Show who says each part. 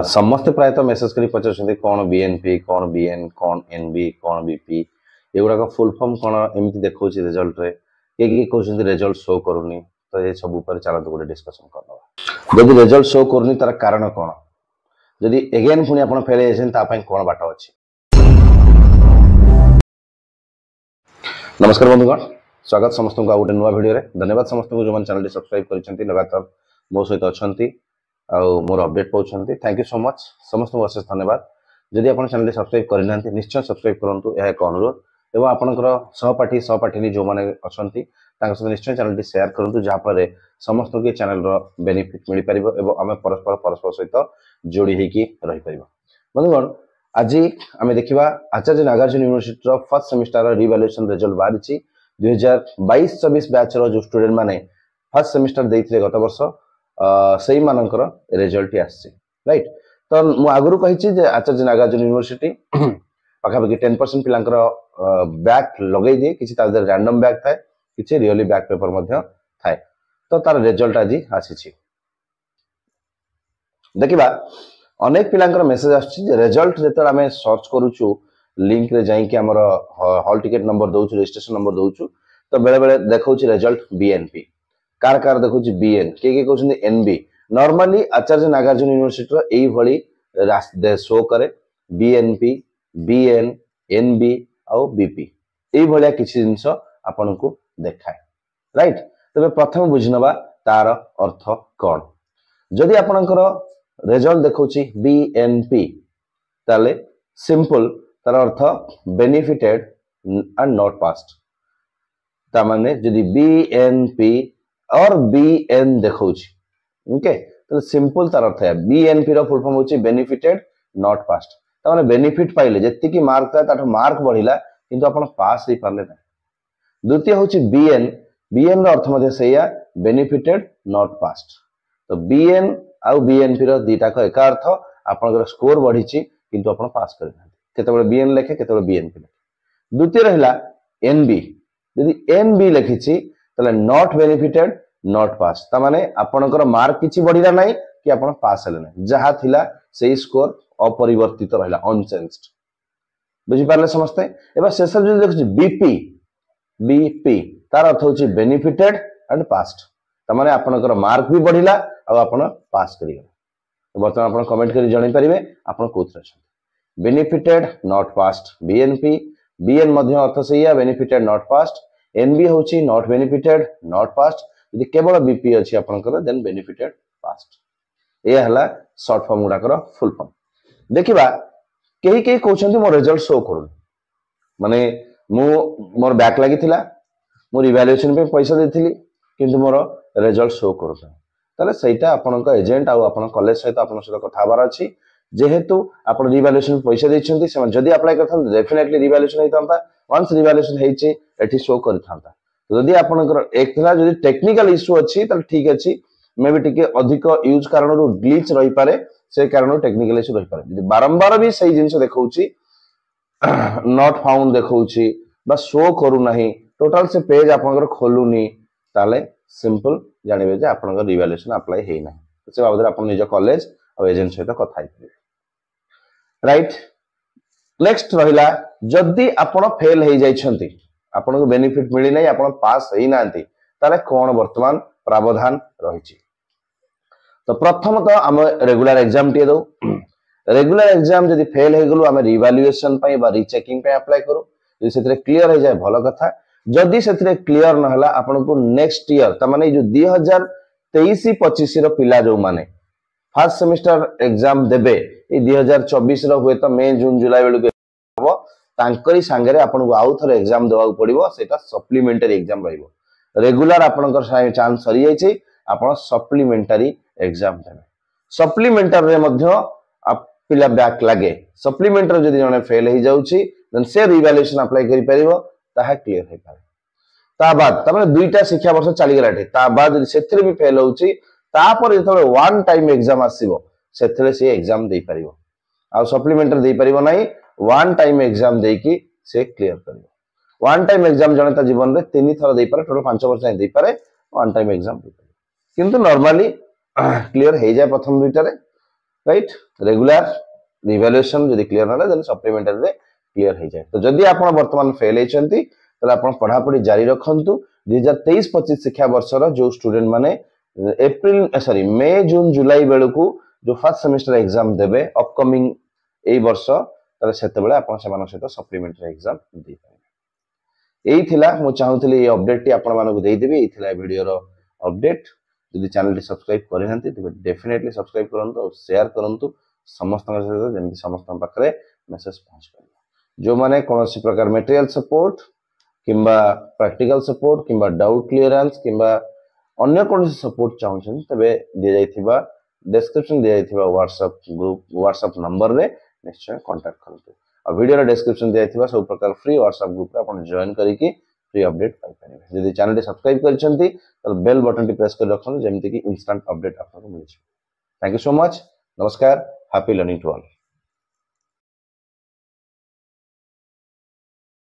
Speaker 1: समस्त प्रायत मेसेज कर पचार कौन बीएनपी कौन बीएन कौन एनबी कौन बीपी एगुड़ा फुल फॉर्म कौन एमती देखा रिजल्ट रे किए कहते रिजल्ट शो करूनी तो ये सब चलते गोटे डिस्कसन कर जदि रिजल्ट शो करूनी तार कारण कौन जदि एगेन पुणी आप फेल जाए कौन बाट अच्छी। नमस्कार बंधुगण, स्वागत समस्त को गोटे नुआ भिडियो रे। धन्यवाद समस्त को जो चैनल सब्सक्राइब कर लगातार मो सहित अच्छा मोर अपडेट पाँच। थैंक यू सो मच समस्त को अशेष धन्यवाद। जदि आप चैनल सब्सक्राइब करना निश्चय सब्सक्राइब करूँ, यह एक अनुरोध। एवं आपंकर सहपाठी जो मैंने अच्छा सहित निश्चय चैनल शेयर करूँ जहाँफल समस्त को चैनल बेनिफिट मिल पार और आम परस्पर सहित जोड़ी होकर रहीपर। बंधुगण, आज आम देखा Acharya Nagarjuna university first semester revaluation result बाहरी 2022-24 बैच जो स्टूडेंट माने फर्स्ट सेमिस्टर देते गत वर्ष से मानकर रिजल्ट आसी राइट। तो मु आगुरी कही आचार्य नागार्जुन यूनिवर्सिटी पाखापाखि 10% पिलांकर बैक लगे दिए कि रैंडम बैक थाए कि रियली बैक पेपर थाए। तो तार रिजल्ट आज आसी देखा अनेक पिलांकर मेसेज आसछि रिजल्ट जेते आमे सर्च करूछु लिंक रे जाई कि हमर हॉल टिकट नंबर दोछु रजिस्ट्रेशन नंबर दोछु तो बेले बेले देखौछि रिजल्ट बीएनपी कार देखौछि बीएन के कहउछन्ति NB. Normally Acharya Nagarjuna university रो एई भली शो करे बीएनपी बीएन एनबी और बीपी एई भलिया किछि जिंस आपन को देखाय राइट। तबे प्रथम बुझनबा तार अर्थ कोन। जदि आपनकर रिजल्ट देखौछि बीएनपी ताले सिंपल तार अर्थ बेनिफिटेड एंड नॉट पास्ड। ता माने जदि बीएनपी और बीएन देखौछि ओके तो सिंपल तार अर्थ है बीएनपी रो फुल फॉर्म होछि बेनिफिटेड नॉट पास्ड। ता माने बेनिफिट पाइले जति की मार्क था ताठो मार्क बढ़िला किंतु आपण पास ही पारले ना। द्वितीय होछि बीएन बीएन रो अर्थ मध्ये सेया बेनिफिटेड नॉट पास्ड। तो बीएन आउ बीएनपी रो दीटा को एक अर्थ आपनकर स्कोर बढ़ी किंतु आपण पास कर ना केतेबेले बीएन लेखे केतेबेले बीएनपी लेखे। द्वितीय रहिला एनबी यदि एनबी लेखिछि तले नॉट बेनिफिटेड नॉट पास ता माने आपनकर मार्क किछि बढ़िला नाही कि आपण पास हेले नाही जहा थिला सेही स्कोर अपरिवर्तित रहिला अनचेंज्ड। बुझि पारले समस्ते। एबा शेष जो देखछि बीपी बीपी तार अर्थ होछि बेनिफिटेड एंड पास्ड ता माने आपनकर मार्क भी बढ़िला आ आपण पास करि गले। बर्तमान आपण कमेंट करि जणै परिबे आपण कोथरे अछि benefited not passed BNP BN मध्य अर्थ सेया बेनिफिटेड नॉट पास्ड एनबी होछि नॉट बेनिफिटेड नॉट पास्ड यदि केवल बीपी अछि आपनकर देन बेनिफिटेड पास्ड। ए हला शॉर्ट फॉर्म गुडाकर फुल फॉर्म। देखिबा केही केही कहउछन्ती मो रिजल्ट शो करू माने मो मोर बैक लागिथिला मो रिवैल्यूएशन पे पैसा देथिली किंतु मोर रिजल्ट शो करू ताले सेटा आपनका एजेंट आ आपन कॉलेज सहित आपन सहित कथा बार अछि जेहेतु आपन रिवैल्यूएशन पैसा दैछन्ती से जदी अप्लाई करथन डेफिनेटली रिवैल्यूएशन हेतांता वंस रिवैल्यूएशन हेछि एठी शो करथांता। जदि आपनकर एक थला जदि टेक्निकल इशू अछि त ठीक अछि मे भी टिके अधिक यूज कारण रो ग्लिच रही पारे से कारण टेक्निकल इशू रही पारे जदि बारंबार भी सही जिंस देखौछि नॉट फाउंड देखौछि बा शो करू नाही टोटल से पेज आपनकर खोलुनी ताले सिंपल जानिबे जे आपनकर रिवैल्यूएशन अप्लाई हेइ नाही से बाबद आपन निज कॉलेज और एजेंट सहित कथा हिते राइट। नेक्स्ट रहिला जदि आपण फेल हेइ जाइछन्ती आपण को बेनिफिट मिली नाही आपण पास हेइ नांती ताले कोन वर्तमान प्रावधान रहिछि। तो प्रथम तो हम रेगुलर एग्जाम टे दो रेगुलर एग्जाम जदि फेल हे गलु हम रिवैल्यूएशन पई बा रीचेकिंग पे अप्लाई करू जदि सेतरे क्लियर हे जाय भलो कथा। जदि सेतरे क्लियर न हला आपण को नेक्स्ट ईयर त माने जो 2023-25 रो पिला जो माने फर्स्ट सेमिस्टर एग्जाम देबे ए 2024 रो हुए तो मई जून जुलाई बेलु हबो तांकरी सांगरे आपण को आउ थरे एग्जाम देवा पड़िबो सेटा सप्लीमेंटरी एग्जाम रहइबो। रेगुलर आपनकर चांस सरी जाइछि आपण सप्लीमेंटरी एग्जाम देबे। सप्लीमेंटरी रे मध्य पिला बैक लागे सप्लीमेंटरी जदि जने फेल हे जाउछि देन से रिवैल्यूएशन अप्लाई करि परिबो ताहा क्लियर हे पारे। ता बाद तमे दुईटा शिक्षा वर्ष चली गलाठी ता बाद जदि सेथरे भी फेल होउछि तापर जतले वन टाइम एग्जाम आसीबो सेथरे से एग्जाम देई परिबो आ सप्लीमेंटरी देई परिबो नाही वन टाइम एग्जाम देई की से क्लियर करिवो। वन टाइम एग्जाम जने ता जीवन रे 3 थर देई पारे टोटल 5 वर्ष देई पारे वन टाइम एग्जाम देई पारे किंतु नॉर्मली क्लियर हे जाय प्रथम दुईटा रे राइट रेगुलर इवैल्यूएशन जदी क्लियर ना देन सप्लीमेंटरी रे क्लियर हो जाए। तो जदि आपण वर्तमान फेल होइचंती तले आपण पढ़ा पढ़ी जारी रखंतु 2023-25 शिक्षा वर्षर जो स्टूडेंट माने एप्रिल सॉरी मई जून जुलाई बेलू को जो फर्स्ट सेमेस्टर एग्जाम देबे अपकमिंग एई वर्ष तले सेते बेले आपण सेमान सहित सप्लीमेंटरी एग्जाम दे पाए। एई थिला मु चाहूतली ए अपडेट टी आपण मानको देई देबी। एई थिला वीडियो रो अपडेट। जदि चैनल टी सब्सक्राइब करि हंती तबे डेफिनेटली सब्सक्राइब करंतु और शेयर करंतु समस्त सहित जेमि समस्त पाखरे मेसेज पहुंच पाए। जो माने कोनोसी प्रकार मटेरियल सपोर्ट किंबा प्रैक्टिकल सपोर्ट किंबा डाउट क्लियरेंस किंबा अन्य कौन सपोर्ट चाहते तबे दि जाइथिबा डिस्क्रिप्शन दि जाइथिबा व्हाट्सएप ग्रुप व्हाट्सएप नंबर रे निश्चय कांटेक्ट करंतु। और वीडियो रे डिस्क्रिप्शन दि जाइथिबा सब प्रकार फ्री व्हाट्सएप ग्रुप रे आपण जॉइन करिकि फ्री अपडेट पाइ परिबे। यदि चैनल टी सब्सक्राइब करछंती त बेल बटन टी प्रेस कर रखन जेमति कि इंस्टेंट अपडेट आपको मिल जाय। Thank you so much. नमस्कार। Happy learning to all.